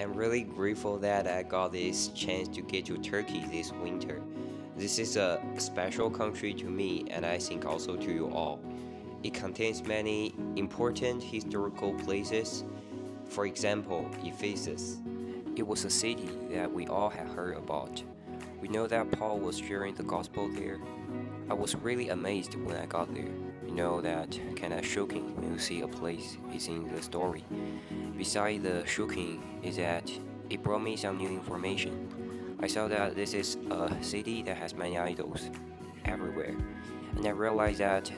am really grateful that I got this chance to get to Turkey this winter. This is a special country to me and I think also to you all. It contains many important historical places. For example, Ephesus. It was a city that we all had heard about. We know that Paul was sharing the gospel there. I was really amazed when I got there. You know that kind of shocking when you see a place is in the story. Besides the shocking is that it brought me some new information. I saw that this is a city that has many idols everywhere, and I realized that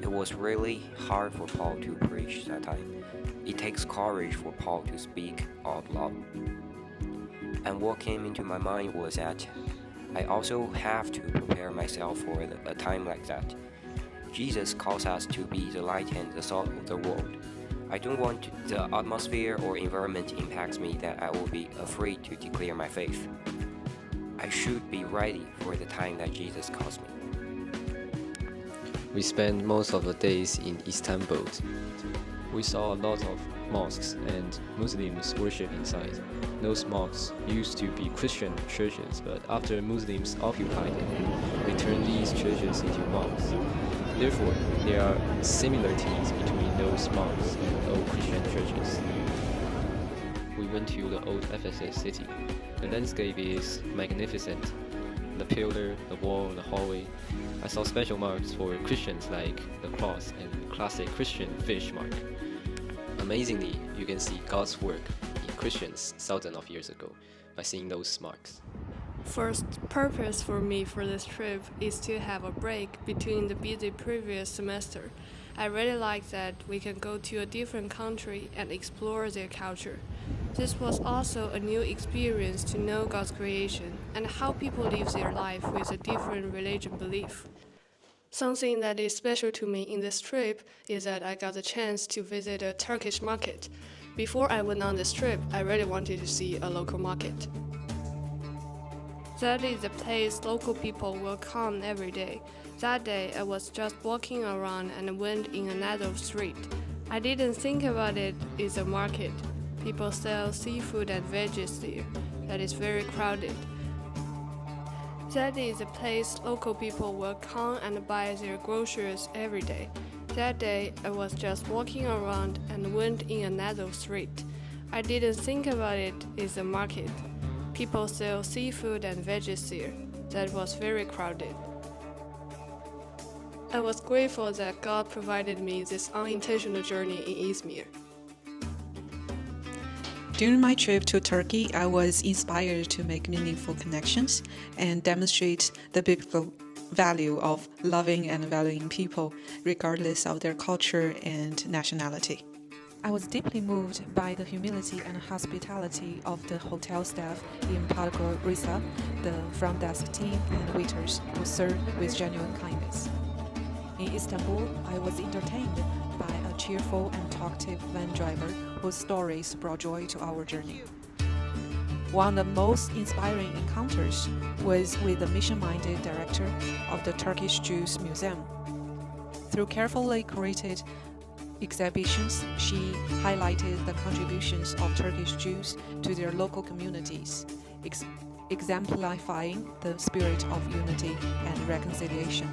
it was really hard for Paul to preach that time. It takes courage for Paul to speak out loud. And what came into my mind was that I also have to prepare myself for a time like that. Jesus calls us to be the light and the salt of the world. I don't want the atmosphere or environment impacts me that I will be afraid to declare my faith. I should be ready for the time that Jesus calls me. We spent most of the days in Istanbul. We saw a lot of mosques and Muslims worship inside. Those mosques used to be Christian churches, but after Muslims occupied them, they turned these churches into mosques. Therefore, there are similarities between those mosques and old Christian churches. We went to the old Ephesus city. The landscape is magnificent. The pillar, the wall, the hallway. I saw special marks for Christians like the cross and classic Christian fish mark. Amazingly, you can see God's work in Christians thousands of years ago by seeing those marks. First purpose for me for this trip is to have a break between the busy previous semester. I really like that we can go to a different country and explore their culture. This was also a new experience to know God's creation and how people live their life with a different religion belief. Something that is special to me in this trip is that I got the chance to visit a Turkish market. Before I went on this trip, I really wanted to see a local market. That is a place local people will come every day. That day, I was just walking around and went in another street. I didn't think about it as a market. People sell seafood and veggies there. That is very crowded. That is a place local people will come and buy their groceries every day. That day, I was just walking around and went in another street. I didn't think about it as a market. People sell seafood and veggies there. That was very crowded. I was grateful that God provided me this unintentional journey in Izmir. During my trip to Turkey, I was inspired to make meaningful connections and demonstrate the biblical value of loving and valuing people, regardless of their culture and nationality. I was deeply moved by the humility and hospitality of the hotel staff in Podgorica, the front desk team and waiters who served with genuine kindness. In Istanbul, I was entertained by a cheerful and talkative van driver whose stories brought joy to our journey. One of the most inspiring encounters was with the mission-minded director of the Turkish Jews Museum. Through carefully curated exhibitions, she highlighted the contributions of Turkish Jews to their local communities, exemplifying the spirit of unity and reconciliation.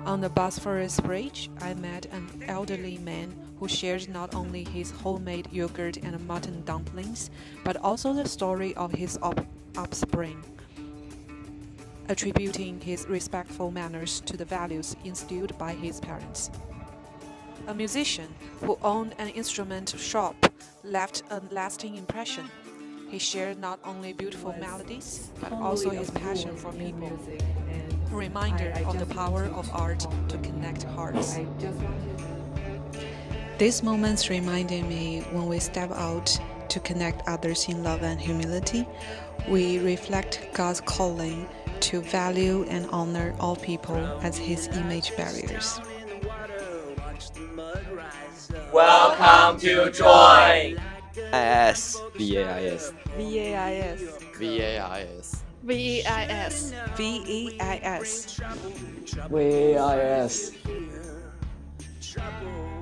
On the Bosphorus Bridge, I met an elderly man who shared not only his homemade yogurt and mutton dumplings, but also the story of his offspring, attributing his respectful manners to the values instilled by his parents. A musician who owned an instrument shop left a lasting impression. He shared not only beautiful melodies, but also his passion for people. A reminder of the power of art to connect hearts. These moments reminded me when we step out to connect others in love and humility, we reflect God's calling to value and honor all people as His image bearers. Welcome to Joy! IS. VAIS. VAIS. VAIS. VEIS. VEIS. VAIS. Trouble.